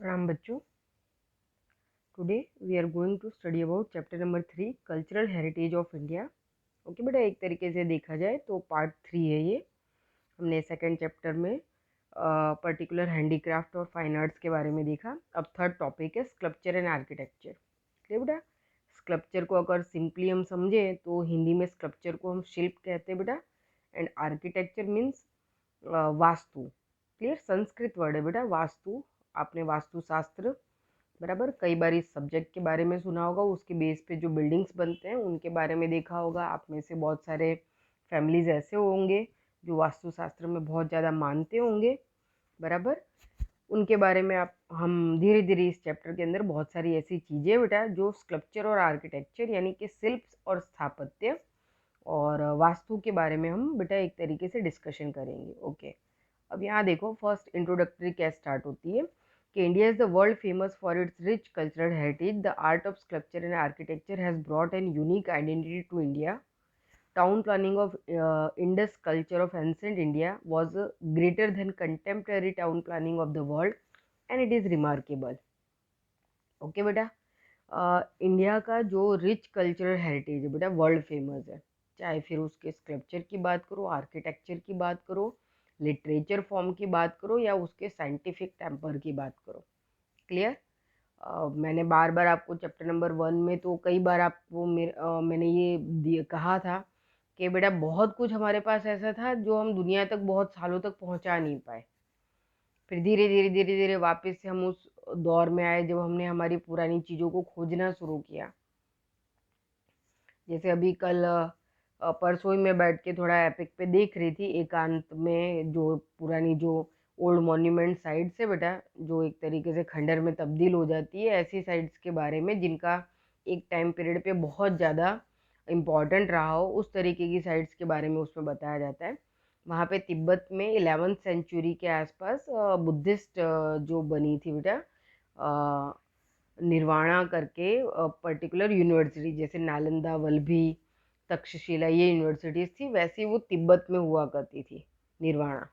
प्रणाम बच्चों। Today we are going to study about chapter number 3 cultural heritage of India. Okay बेटा, एक तरीके से देखा जाए तो पार्ट 3 है ये। हमने सेकंड चैप्टर में पर्टिकुलर हैंडीक्राफ्ट और फाइन आर्ट्स के बारे में देखा। अब थर्ड टॉपिक है स्कल्पचर एंड आर्किटेक्चर। ठीक है बेटा, स्कल्पचर को अगर सिंपली हम समझे तो हिंदी में स्कल्पचर को हम शिल्प कहते हैं बेटा, and architecture means vastu. Clear, Sanskrit word है बेटा वास्तु। आपने वास्तुशास्त्र बराबर कई बार इस सब्जेक्ट के बारे में सुना होगा, उसके बेस पे जो बिल्डिंग्स बनते हैं उनके बारे में देखा होगा। आप में से बहुत सारे फैमिलीज ऐसे होंगे जो वास्तुशास्त्र में बहुत ज़्यादा मानते होंगे, बराबर। उनके बारे में आप हम धीरे धीरे इस चैप्टर के अंदर बहुत सारी ऐसी चीज़ें बेटा जो स्कल्पचर और आर्किटेक्चर यानी कि शिल्प और स्थापत्य और वास्तु के बारे में हम बेटा एक तरीके से डिस्कशन करेंगे। ओके, अब यहाँ देखो फर्स्ट इंट्रोडक्टरी क्या स्टार्ट होती है कि India is the world famous for its rich cultural heritage. The art of sculpture and architecture has brought an unique identity to India. Town planning of Indus culture of ancient India was greater than contemporary town planning of the world and it is remarkable। Okay बेटा, India का जो rich cultural heritage है बेटा world famous है, चाहे फिर उसके sculpture की बात करो, आर्किटेक्चर की बात करो, लिटरेचर फॉर्म की बात करो या उसके साइंटिफिक टेम्पर की बात करो। क्लियर। मैंने बार बार आपको चैप्टर नंबर 1 में तो कई बार आपको मैंने ये कहा था कि बेटा बहुत कुछ हमारे पास ऐसा था जो हम दुनिया तक बहुत सालों तक पहुंचा नहीं पाए। फिर धीरे धीरे धीरे धीरे वापस से हम उस दौर में आए जब हमने हमारी पुरानी चीज़ों को खोजना शुरू किया। जैसे अभी कल परसों ही मैं बैठ के थोड़ा एपिक पे देख रही थी एकांत में, जो पुरानी जो ओल्ड मॉन्यूमेंट साइट्स है बेटा जो एक तरीके से खंडर में तब्दील हो जाती है, ऐसी साइट्स के बारे में जिनका एक टाइम पीरियड पे बहुत ज़्यादा इम्पॉर्टेंट रहा हो, उस तरीके की साइट्स के बारे में उसमें बताया जाता है। वहाँ पे तिब्बत में 11th सेंचुरी के आसपास बुद्धिस्ट जो बनी थी बेटा निर्वाणा करके पर्टिकुलर यूनिवर्सिटी, जैसे नालंदा, वल्लभी, तक्षशिला ये यूनिवर्सिटीज़ थी, वैसी वो तिब्बत में हुआ करती थी निर्वाणा।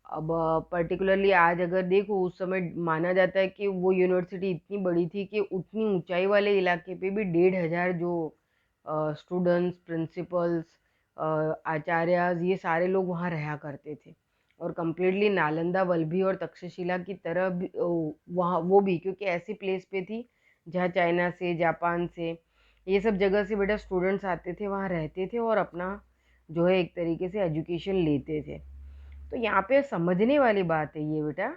अब पर्टिकुलरली आज अगर देखो उस समय माना जाता है कि वो यूनिवर्सिटी इतनी बड़ी थी कि उतनी ऊंचाई वाले इलाके पे भी 1,500 जो स्टूडेंट्स, प्रिंसिपल्स, आचार्य, ये सारे लोग वहाँ रहा करते थे। और कम्प्लीटली नालंदा, वल्लभी और तक्षशिला की तरह भी वहाँ वो भी क्योंकि ऐसी प्लेस पे थी जहाँ चाइना से, जापान से, ये सब जगह से बेटा स्टूडेंट्स आते थे, वहाँ रहते थे और अपना जो है एक तरीके से एजुकेशन लेते थे। तो यहाँ पे समझने वाली बात है ये बेटा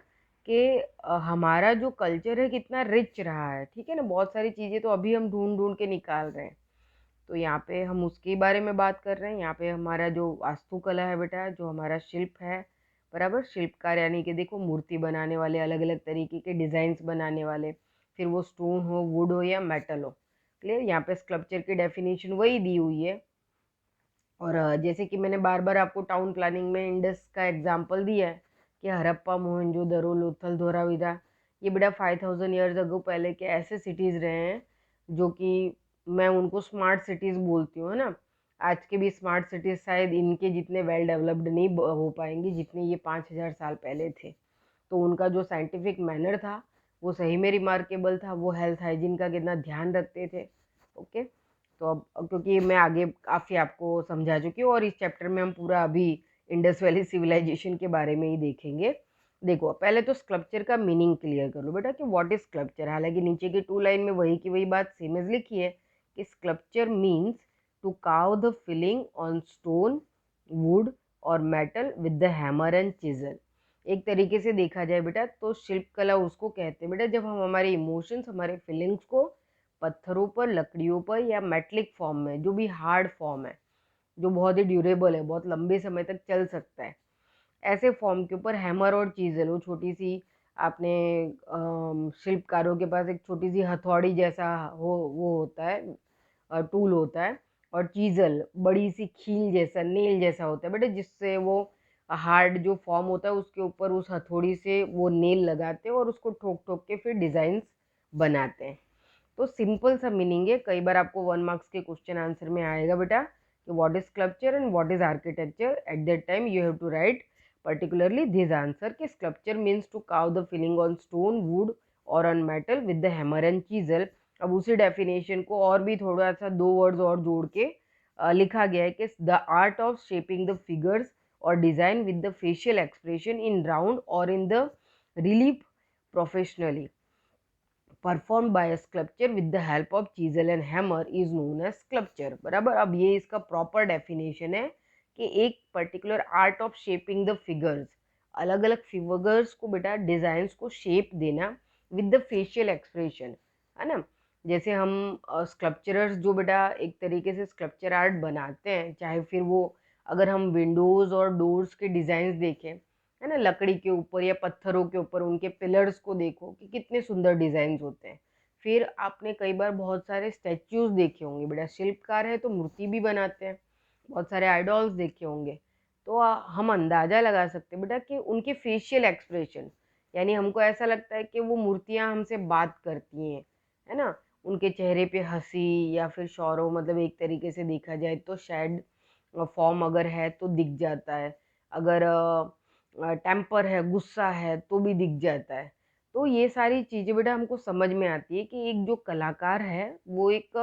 कि हमारा जो कल्चर है कितना रिच रहा है। ठीक है ना, बहुत सारी चीज़ें तो अभी हम ढूंढ ढूंढ के निकाल रहे हैं, तो यहाँ पे हम उसके बारे में बात कर रहे हैं। यहाँ पे हमारा जो वास्तुकला है बेटा, जो हमारा शिल्प है, बराबर, शिल्पकार यानी कि देखो मूर्ति बनाने वाले, अलग अलग तरीके के डिज़ाइंस बनाने वाले, फिर वो स्टोन हो, वुड हो या मेटल हो। क्लियर, यहाँ पे स्कल्पचर की डेफिनेशन वही दी हुई है। और जैसे कि मैंने बार बार आपको टाउन प्लानिंग में इंडस का एग्जाम्पल दिया है कि हड़प्पा, मोहनजोदड़ो, लोथल, धोलावीरा, ये बेटा 5000 ईयर्स अगो पहले के ऐसे सिटीज़ रहे हैं जो कि मैं उनको स्मार्ट सिटीज़ बोलती हूँ, है ना। आज के भी स्मार्ट सिटीज़ शायद इनके जितने वेल डेवलप्ड नहीं हो पाएंगी जितने ये 5000 साल पहले थे। तो उनका जो साइंटिफिक मैनर था वो सही में रिमार्केबल था। वो हेल्थ हाइजीन का कितना ध्यान रखते थे। ओके, तो अब क्योंकि मैं आगे काफ़ी आपको समझा चुकी हूँ और इस चैप्टर में हम पूरा अभी इंडस वैली सिविलाइजेशन के बारे में ही देखेंगे। देखो पहले तो स्कल्पचर का मीनिंग क्लियर कर लो बेटा कि व्हाट इज स्कल्पचर। हालांकि नीचे की 2 लाइन में वही की वही बात सेम एज लिखी है कि sculpture means to carve the filling on stone, wood और metal with the hammer and chisel. एक तरीके से देखा जाए बेटा तो शिल्प कला उसको कहते हैं बेटा जब हम हमारे इमोशंस, हमारे फीलिंग्स को पत्थरों पर, लकड़ियों पर या मेटलिक फॉर्म में, जो भी हार्ड फॉर्म है, जो बहुत ही ड्यूरेबल है, बहुत लंबे समय तक चल सकता है, ऐसे फॉर्म के ऊपर हैमर और चीज़ल हो, छोटी सी आपने शिल्पकारों के पास एक छोटी सी हथौड़ी जैसा हो, वो होता है, टूल होता है, और चीज़ल बड़ी सी खील जैसा, नेल जैसा होता है बेटा, जिससे वो हार्ड जो फॉर्म होता है उसके ऊपर उस हथौड़ी से वो नेल लगाते हैं और उसको ठोक ठोक के फिर डिज़ाइंस बनाते हैं। तो सिंपल सा मीनिंग है, कई बार आपको 1 मार्क्स के क्वेश्चन आंसर में आएगा बेटा कि what is sculpture and what is architecture. At that time you have to write particularly this answer कि sculpture means to carve the filling on stone, wood और on metal with the hammer and chisel. अब उसी definition को और भी थोड़ा सा 2 words और जोड़ के लिखा गया है कि the art of shaping the figures और design with the facial expression in round और in the relief professionally perform by sculpture with the help of chisel and hammer is known as sculpture. बराबर। अब ये इसका proper definition है कि एक particular art of shaping the figures, अलग अलग फिगर्स को बेटा डिजाइंस को शेप देना विद द फेशियल एक्सप्रेशन, है ना। जैसे हम स्कल्पचरर्स जो बेटा एक तरीके से स्कल्पचर आर्ट बनाते हैं, चाहे फिर वो अगर हम विंडोज और डोर्स के डिजाइन देखें, है ना, लकड़ी के ऊपर या पत्थरों के ऊपर उनके पिलर्स को देखो कि कितने सुंदर डिजाइन होते हैं। फिर आपने कई बार बहुत सारे स्टैच्यूज देखे होंगे बेटा, शिल्पकार है तो मूर्ति भी बनाते हैं, बहुत सारे आइडॉल्स देखे होंगे। तो हम अंदाजा लगा सकते हैं बेटा कि उनके फेशियल एक्सप्रेशन, यानी हमको ऐसा लगता है कि वो मूर्तियां हमसे बात करती हैं, है ना। उनके चेहरे पे हंसी या फिर शौरो, मतलब एक तरीके से देखा जाए तो शायद फॉर्म अगर है तो दिख जाता है, अगर टेम्पर है, गुस्सा है तो भी दिख जाता है। तो ये सारी चीज़ें बेटा हमको समझ में आती है कि एक जो कलाकार है वो एक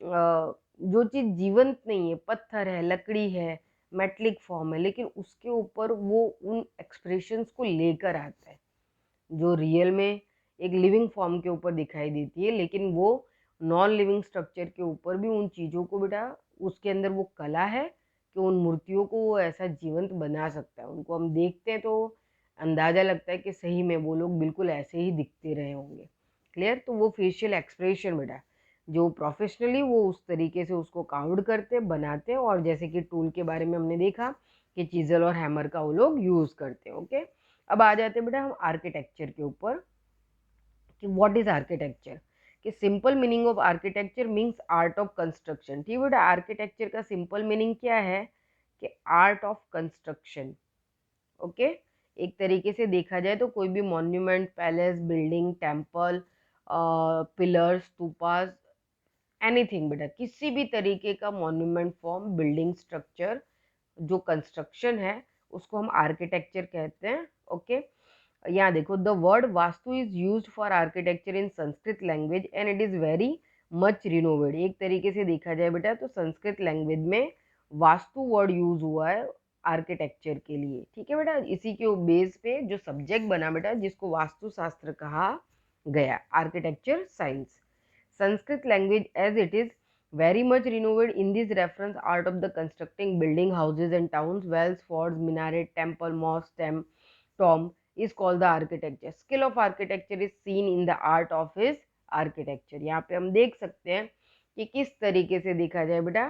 जो चीज़ जीवंत नहीं है, पत्थर है, लकड़ी है, मेटलिक फॉर्म है, लेकिन उसके ऊपर वो उन एक्सप्रेशंस को लेकर आता है जो रियल में एक लिविंग फॉर्म के ऊपर दिखाई देती है, लेकिन वो नॉन लिविंग स्ट्रक्चर के ऊपर भी उन चीज़ों को बेटा, उसके अंदर वो कला है कि उन मूर्तियों को वो ऐसा जीवंत बना सकता है। उनको हम देखते हैं तो अंदाजा लगता है कि सही में वो लोग बिल्कुल ऐसे ही दिखते रहे होंगे। क्लियर। तो वो फेशियल एक्सप्रेशन बेटा जो प्रोफेशनली वो उस तरीके से उसको काउड करते बनाते हैं, और जैसे कि टूल के बारे में हमने देखा कि चीजल और हैमर का वो लोग यूज करते हैं। ओके। अब आ जाते हैं बेटा हम आर्किटेक्चर के ऊपर कि व्हाट इज आर्किटेक्चर। कि simple meaning of architecture means art of construction. ठीक बेटा, आर्किटेक्चर का सिंपल मीनिंग क्या है कि आर्ट ऑफ कंस्ट्रक्शन। ओके। एक तरीके से देखा जाए तो कोई भी monument, palace, building, temple, pillars, stupas, anything बेटा, किसी भी तरीके का मॉन्यूमेंट फॉर्म, बिल्डिंग स्ट्रक्चर जो कंस्ट्रक्शन है उसको हम आर्किटेक्चर कहते हैं। ओके। यहाँ देखो, the word vastu is used for architecture in Sanskrit language and it is very much renovated. एक तरीके से देखा जाए बेटा तो संस्कृत लैंग्वेज में वास्तु वर्ड यूज हुआ है आर्किटेक्चर के लिए। ठीक है बेटा, इसी के बेस पे जो सब्जेक्ट बना बेटा जिसको वास्तु शास्त्र कहा गया, architecture science. Sanskrit language as it is very much renowned in this reference art of the constructing building houses and towns, wells, forts, minaret, temple, mosque, tomb is called the architecture. Skill of architecture is seen in the art of his architecture. यहाँ पे हम देख सकते हैं कि किस तरीके से देखा जाए बेटा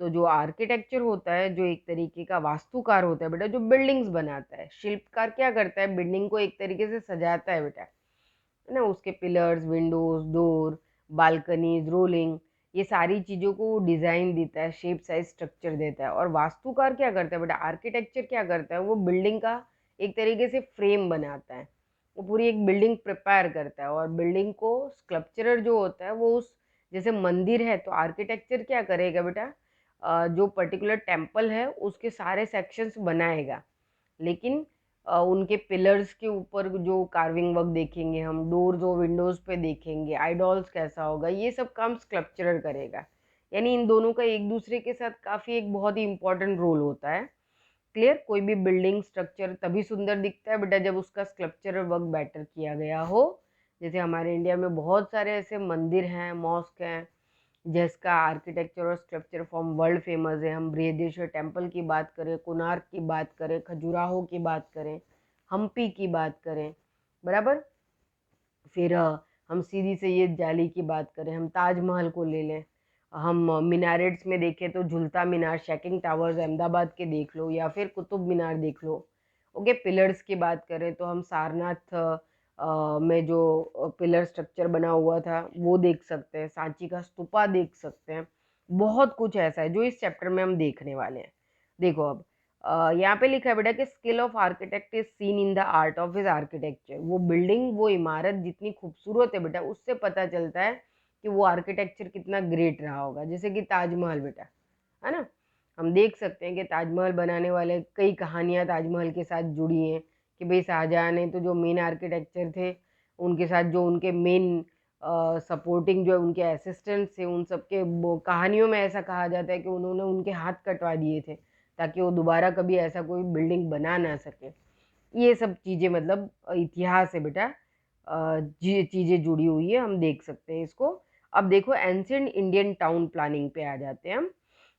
तो जो आर्किटेक्चर होता है, जो एक तरीके का वास्तुकार होता है बेटा, जो बिल्डिंग्स बनाता है, शिल्पकार क्या करता है, बिल्डिंग को एक तरीके से सजाता है बेटा, है ना। उसके pillars, Windows, door, balconies, rolling, ये सारी चीज़ों को डिज़ाइन देता है, शेप, साइज, स्ट्रक्चर देता है। और वास्तुकार क्या करता है बेटा, आर्किटेक्चर क्या करता है, वो बिल्डिंग का एक तरीके से फ्रेम बनाता है, वो पूरी एक बिल्डिंग प्रिपेयर करता है। और बिल्डिंग को स्कल्पचरर जो होता है वो उस, जैसे मंदिर है तो आर्किटेक्चर क्या करेगा बेटा, जो पर्टिकुलर टेम्पल है उसके सारे सेक्शंस बनाएगा, लेकिन उनके पिलर्स के ऊपर जो कार्विंग वर्क देखेंगे हम, डोर्स और विंडोज पे देखेंगे, आइडॉल्स कैसा होगा, ये सब काम स्कल्पचरर करेगा। यानी इन दोनों का एक दूसरे के साथ काफ़ी एक बहुत ही इंपॉर्टेंट रोल होता है। क्लियर। कोई भी बिल्डिंग स्ट्रक्चर तभी सुंदर दिखता है बेटा जब उसका स्कल्पचरल वर्क बेटर किया गया हो। जैसे हमारे इंडिया में बहुत सारे ऐसे मंदिर हैं, मॉस्क हैं, जिसका आर्किटेक्चर और स्ट्रक्चर फॉर्म वर्ल्ड फेमस है। हम बृहदेश्वर टेम्पल की बात करें, कोणार्क की बात करें, खजुराहो की बात करें, हम्पी की बात करें, बराबर। फिर हम सीधी सैयद जाली की बात करें, हम ताजमहल को ले लें, हम मीनारेट्स में देखें तो झुलता मीनार, शैकिंग टावर्स अहमदाबाद के देख लो, या फिर कुतुब मीनार देख लो। ओके। पिलर्स की बात करें तो हम सारनाथ में जो पिलर स्ट्रक्चर बना हुआ था वो देख सकते हैं, सांची का स्तूपा देख सकते हैं। बहुत कुछ ऐसा है जो इस चैप्टर में हम देखने वाले हैं। देखो अब यहाँ पे लिखा है बेटा कि skill of architect is seen in the art of his architecture. वो बिल्डिंग, वो इमारत जितनी खूबसूरत है बेटा उससे पता चलता है कि वो आर्किटेक्चर कितना ग्रेट रहा होगा। जैसे कि ताजमहल बेटा, है ना, हम देख सकते हैं कि ताजमहल बनाने वाले कई कहानियां ताजमहल के साथ जुड़ी हैं कि भाई शाहजहां ने तो जो मेन आर्किटेक्चर थे उनके साथ जो उनके मेन सपोर्टिंग जो उनके असिस्टेंट्स थे, उन सबके कहानियों में ऐसा कहा जाता है कि उन्होंने उनके हाथ कटवा दिए थे ताकि वो दोबारा कभी ऐसा कोई बिल्डिंग बना ना सके। ये सब चीज़ें मतलब इतिहास है बेटा, चीज़ें जुड़ी हुई है, हम देख सकते हैं इसको। अब देखो एंशिएंट इंडियन टाउन प्लानिंग पे आ जाते हैं हम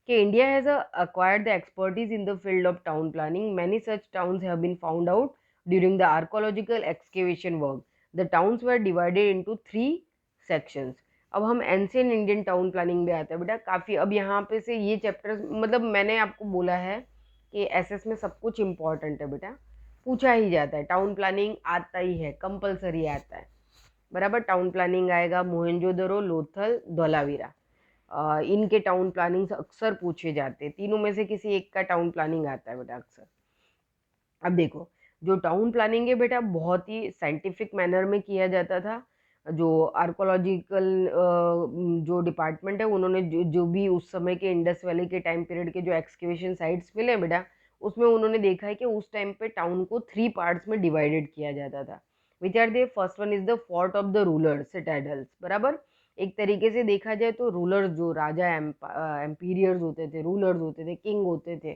कि India has acquired the expertise in the field of town planning. Many such towns have been found out during the archaeological excavation work. The towns were divided into 3 sections. अब हम ancient Indian town planning में आते हैं बेटा। काफ़ी अब यहाँ पे से ये चैप्टर मतलब मैंने आपको बोला है कि एसएस में सब कुछ इम्पॉर्टेंट है बेटा, पूछा ही जाता है। टाउन प्लानिंग आता ही है, कंपलसरी आता है बराबर। टाउन प्लानिंग आएगा, मोहनजोदड़ो, लोथल, धोलावीरा, इनके टाउन प्लानिंग अक्सर पूछे जाते हैं। तीनों में से किसी एक का टाउन प्लानिंग आता है बेटा अक्सर। अब देखो जो टाउन प्लानिंग है बेटा बहुत ही साइंटिफिक मैनर में किया जाता था। जो आर्कोलॉजिकल जो डिपार्टमेंट है उन्होंने जो भी उस समय के इंडस वैली के टाइम पीरियड के जो एक्सकेवेशन साइट्स मिले हैं बेटा, उसमें उन्होंने देखा है कि उस टाइम पे टाउन को 3 पार्ट्स में डिवाइडेड किया जाता था। Which are they, first one is the fort of the ruler citadels बराबर। एक तरीके से देखा जाए तो रूलर्स जो राजा एम्पीरियर्स होते थे, रूलर्स होते थे, किंग होते थे,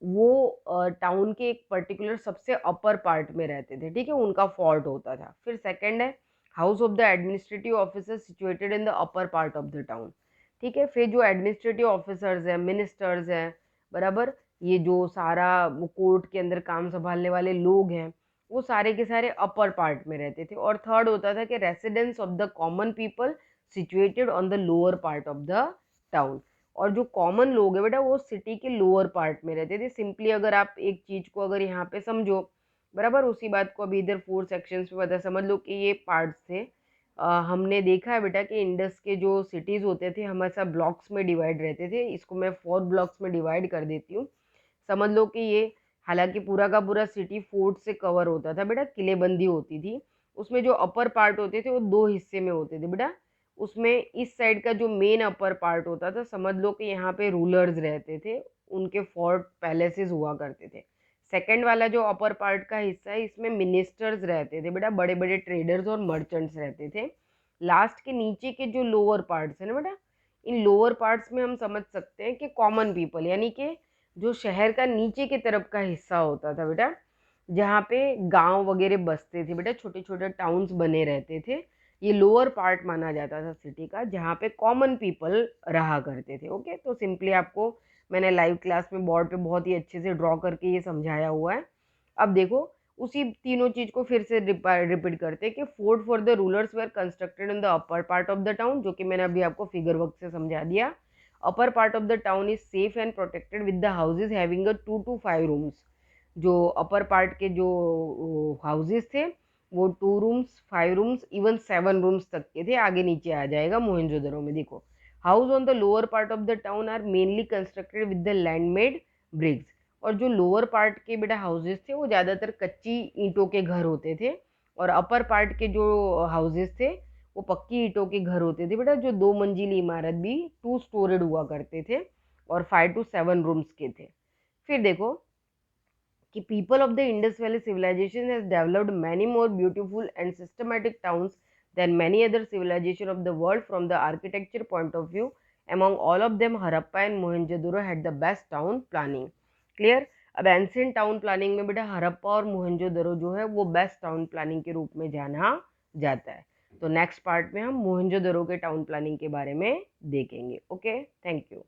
वो टाउन के एक पर्टिकुलर सबसे अपर पार्ट में रहते थे, ठीक है, उनका फोर्ट होता था। फिर सेकंड है house of the administrative officer situated in the upper part of the town, ठीक है। फिर जो एडमिनिस्ट्रेटिव ऑफिसर्स हैं, मिनिस्टर्स हैं बराबर, ये जो सारा कोर्ट के अंदर काम संभालने वाले लोग हैं, वो सारे के सारे अपर पार्ट में रहते थे। और थर्ड होता था कि residence of the common people situated on the lower part of the town. और जो कॉमन लोग हैं बेटा वो सिटी के लोअर पार्ट में रहते थे। सिंपली अगर आप एक चीज को अगर यहाँ पे समझो बराबर, उसी बात को अभी इधर 4 सेक्शंस में बता समझ लो कि ये पार्ट्स थे। हमने देखा है बेटा कि इंडस के जो सिटीज होते थे हमेशा ब्लॉक्स में डिवाइड रहते थे। इसको मैं 4 ब्लॉक्स में डिवाइड कर देती हूँ। समझ लो कि ये हालांकि पूरा का पूरा सिटी फोर्ट से कवर होता था बेटा, किलेबंदी होती थी। उसमें जो अपर पार्ट होते थे वो 2 हिस्से में होते थे बेटा। उसमें इस साइड का जो मेन अपर पार्ट होता था, समझ लो कि यहाँ पे रूलर्स रहते थे, उनके फोर्ट पैलेसेस हुआ करते थे। सेकंड वाला जो अपर पार्ट का हिस्सा है इसमें मिनिस्टर्स रहते थे बेटा, बड़े बड़े ट्रेडर्स और मर्चेंट्स रहते थे। लास्ट के नीचे के जो लोअर पार्ट्स है ना बेटा, इन लोअर पार्ट्स में हम समझ सकते हैं कि कॉमन पीपल, यानी कि जो शहर का नीचे की तरफ का हिस्सा होता था बेटा, जहाँ पे गांव वगैरह बसते थे बेटा, छोटे छोटे टाउन्स बने रहते थे, ये लोअर पार्ट माना जाता था सिटी का, जहाँ पे कॉमन पीपल रहा करते थे। ओके, तो सिंपली आपको मैंने लाइव क्लास में बोर्ड पे बहुत ही अच्छे से ड्रॉ करके ये समझाया हुआ है। अब देखो उसी तीनों चीज को फिर से रिपीट करते हैं कि fort for the rulers were constructed in the upper part of the town, जो कि मैंने अभी आपको फिगर वर्क से समझा दिया। अपर part of the town is safe and protected with the houses having a 2 to 5 rooms. जो अपर पार्ट के जो हाउसेस थे वो 2 रूम्स, 5 रूम्स, इवन 7 रूम्स तक के थे। आगे नीचे आ जाएगा मोहनजोदड़ो में। देखो house on the lower part of the town are mainly constructed with the landmade bricks. और जो लोअर पार्ट के बेटा हाउसेस थे वो ज़्यादातर कच्ची ईंटों के घर होते थे, और अपर पार्ट के जो हाउसेस थे वो पक्की ईंटों के घर होते थे बेटा, जो 2 मंजिली इमारत भी 2 स्टोरेड हुआ करते थे और 5 to 7 रूम्स के थे। फिर देखो कि people of the Indus Valley civilization has developed many more beautiful and systematic towns than many other civilization of the world from the architecture point of view. Among all of them, Harappa and Mohenjo-daro had the best town planning. Clear? अब ancient town planning में बेटा हड़प्पा और मोहनजोदड़ो जो है वो best town planning के रूप में जाना जाता है। तो नेक्स्ट पार्ट में हम मोहनजोदड़ो के टाउन प्लानिंग के बारे में देखेंगे। Okay, thank you.